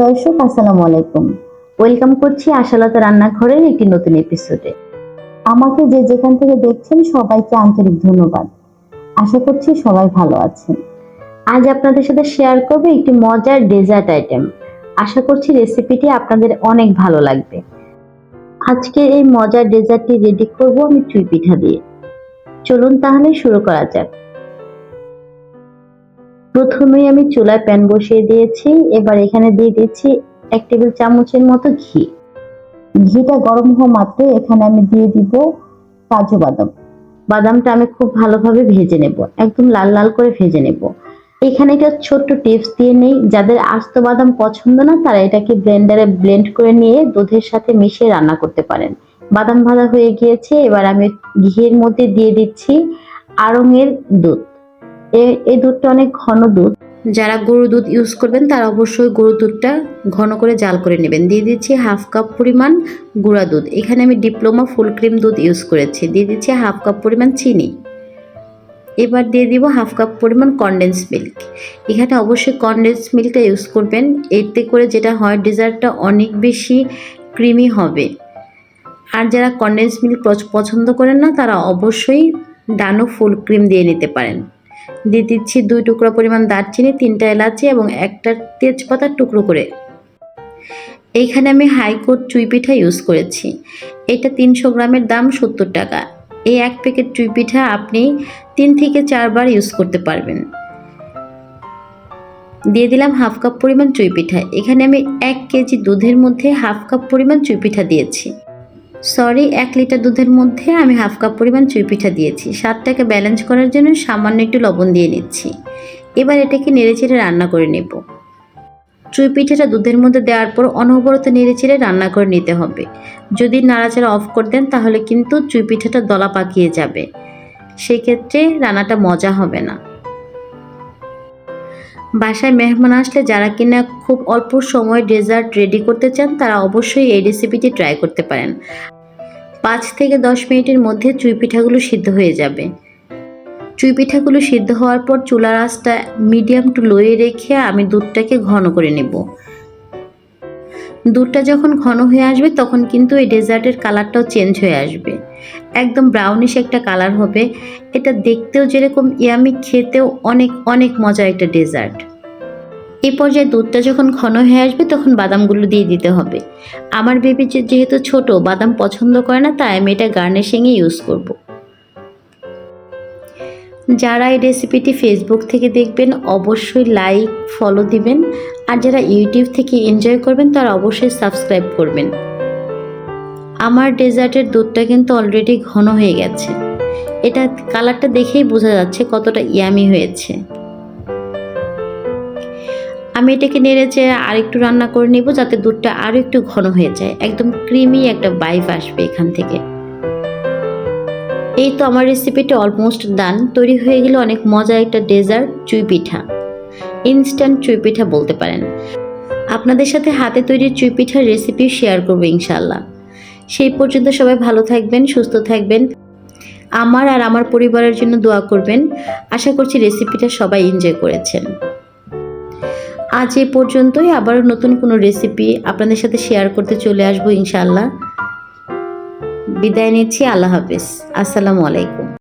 দর্শক, আসসালামু আলাইকুম। ওয়েলকাম করছি আশালতা রান্নাঘরের একটি নতুন এপিসোডে। আমাকে যে যেখান থেকে দেখছেন সবাইকে আন্তরিক ধন্যবাদ। আশা করছি সবাই ভালো আছেন। আজ আপনাদের সাথে শেয়ার করব একটি মজার ডেজার্ট আইটেম। আশা করছি রেসিপিটি আপনাদের অনেক ভালো লাগবে। আজকের এই মজার ডেজার্টটি রেডি করব আমি চুই পিঠা দিয়ে। চলুন তাহলে শুরু করা যাক। প্রথমেই আমি চুলায় প্যান বসিয়ে দিয়েছি। এবার এখানে দিয়ে দিচ্ছি 1 টেবিল চামচের মতো ঘি। ঘিটা গরম হওয়া মাত্র এখানে আমি দিয়ে দিব কাজু বাদাম। বাদামটা আমি খুব ভালোভাবে ভেজে নেব, একদম লাল লাল করে ভেজে নেব। এখানে একটা ছোট্ট টিপস দিয়ে নেই, যাদের আস্ত বাদাম পছন্দ না তারা এটাকে ব্লেন্ডারে ব্লেন্ড করে নিয়ে দুধের সাথে মিশিয়ে রান্না করতে পারেন। বাদাম ভাজা হয়ে গিয়েছে, এবার আমি ঘিয়ের মধ্যে দিয়ে দিচ্ছি আড়ঙের দুধ। এই দুধটা অনেক ঘন দুধ, যারা গরুর দুধ ইউজ করবেন তারা অবশ্যই গরুর দুধটা ঘন করে জাল করে নেবেন। দিয়ে দিচ্ছি 1/2 কাপ পরিমাণ গুঁড়া দুধ। এখানে আমি ডিপ্লোমা ফুল ক্রিম দুধ ইউজ করেছি। দিয়ে দিচ্ছি 1/2 কাপ পরিমাণ চিনি। এবার দিয়ে দিব 1/2 কাপ পরিমাণ কনডেন্স মিল্ক। এখানে অবশ্যই কনডেন্স মিল্কটা ইউজ করবেন, এতে করে যেটা হয় ডেজার্টটা অনেক বেশি ক্রিমি হবে। আর যারা কনডেন্স মিল্ক পছন্দ করেন না তারা অবশ্যই ডানো ফুল ক্রিম দিয়ে নিতে পারেন। দিয়ে দিচ্ছি 2 টুকরা পরিমাণ দারচিনি, 3টা এলাচি এবং 1টা তেজপাতার টুকরো করে। এইখানে আমি হাইকোর্ট চুই পিঠা ইউজ করেছি। এটা 300 গ্রামের দাম 70 টাকা। এই 1 প্যাকেট চুই পিঠা আপনি 3 থেকে 4 বার ইউজ করতে পারবেন। দিয়ে দিলাম 1/2 কাপ পরিমাণ চুই পিঠা। এখানে আমি 1 কেজি দুধের মধ্যে 1/2 কাপ পরিমাণ চুই পিঠা দিয়েছি। 1 লিটার দুধের মধ্যে আমি 1/2 কাপ পরিমাণ চুই পিঠা দিয়েছি। স্বাদটাকে ব্যালেন্স করার জন্য সামান্য একটু লবণ দিয়ে নিচ্ছি। এবার এটাকে নেড়েচেড়ে রান্না করে নেব। চুই পিঠাটা দুধের মধ্যে দেওয়ার পর অনবরত নেড়েচেড়ে রান্না করে নিতে হবে। যদি নাড়াচাড়া অফ করে দেন তাহলে কিন্তু চুই পিঠাটা দলা পাকিয়ে যাবে, সেক্ষেত্রে রান্নাটা মজা হবে না। বাসায় মেহমান আসলে যারা কিনা খুব অল্প সময়ে ডেজার্ট রেডি করতে চান তারা অবশ্যই এই রেসিপিটি ট্রাই করতে পারেন। 5 থেকে 10 মিনিটের মধ্যে চুই পিঠাগুলো সিদ্ধ হয়ে যাবে। চুই পিঠাগুলো সিদ্ধ হওয়ার পর চুলার আঁচটা মিডিয়াম টু লোয়ে রেখে আমি দুধটাকে ঘন করে নেব। দুধটা যখন ঘন হয়ে আসবে তখন কিন্তু এই ডেজার্টের কালারটাও চেঞ্জ হয়ে আসবে, একদম ব্রাউনিশ একটা কালার হবে। এটা দেখতেও যেরকম ইয়ামি, খেতেও অনেক অনেক মজার একটা ডেজার্ট। এই পর্যায়ে দুধটা যখন ঘন হয়ে আসবে তখন বাদামগুলো দিয়ে দিতে হবে। আমার বেবি যেহেতু ছোট, বাদাম পছন্দ করে না, তাই আমি এটা গার্নিশিংয়ে ইউজ করব। যারা এই রেসিপিটি ফেসবুক থেকে দেখবেন অবশ্যই লাইক ফলো দিবেন, আর যারা ইউটিউব থেকে এনজয় করবেন তারা অবশ্যই সাবস্ক্রাইব করবেন। আমার ডেজার্টের দুধটা কিন্তু অলরেডি ঘন হয়ে গেছে। এটা কালারটা দেখেই বোঝা যাচ্ছে কতটা ইয়ামি হয়েছে। আমি এটাকে নেড়েচেড়ে আরেকটু রান্না করে নেব যাতে দুধটা আরও একটু ঘন হয়ে যায়, একদম ক্রিমি একটা ভাইব আসবে এখান থেকে। এই তো আমার রেসিপিটা অলমোস্ট ডান। তৈরি হয়ে গেলে অনেক মজার একটা ডেজার্ট চুই পিঠা, ইনস্ট্যান্ট চুই পিঠা বলতে পারেন। আপনাদের সাথে হাতে তৈরি চুই পিঠার রেসিপি শেয়ার করবো ইনশাল্লাহ। সেই পর্যন্ত সবাই ভালো থাকবেন, সুস্থ থাকবেন। আমার আর আমার পরিবারের জন্য দোয়া করবেন। আশা করছি রেসিপিটা সবাই এনজয় করেছেন। আজ এই পর্যন্তই, আবার নতুন কোনো রেসিপি আপনাদের সাথে শেয়ার করতে চলে আসবো ইনশাল্লাহ। বিদায় নিচ্ছি, আল্লাহ হাফেজ, আসসালামু আলাইকুম।